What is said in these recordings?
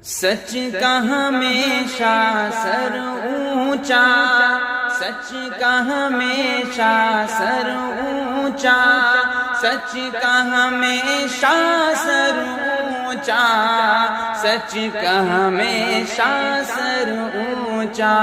سچ کا ہمیشہ سر اونچا، سچ کا ہمیشہ سر اونچا، سچ کا ہمیشہ سر اونچا، سچ کا ہمیشہ سر اونچا۔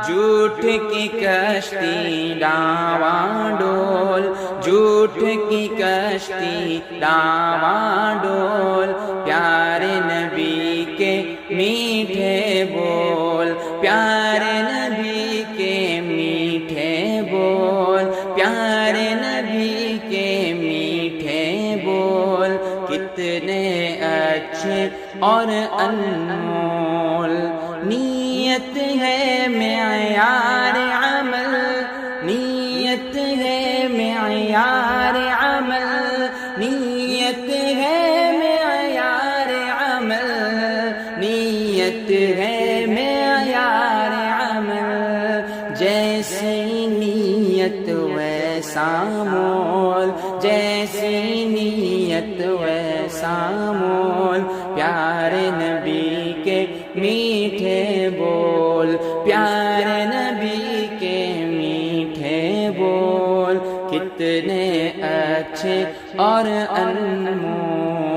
جھوٹ کی کشتی ڈاواں ڈول، جھوٹ کی کشتی ڈاواں ڈول، پیارے نبی کے میٹھے بول، پیارے نبی کے میٹھے بول، پیارے نبی کے میٹھے بول، کتنے اچھے اور انمول۔ نیت ہے معیار عمل، نیت ہے معیار عمل، نیت ہے معیار عمل، نیت ہے معیار عمل۔ جیسی نیت ویسا مول، جیسی نیت ویسا مول، پیارے نبی کے میٹھے بول، پیارے نبی کے میٹھے بول، کتنے اچھے اور انمول۔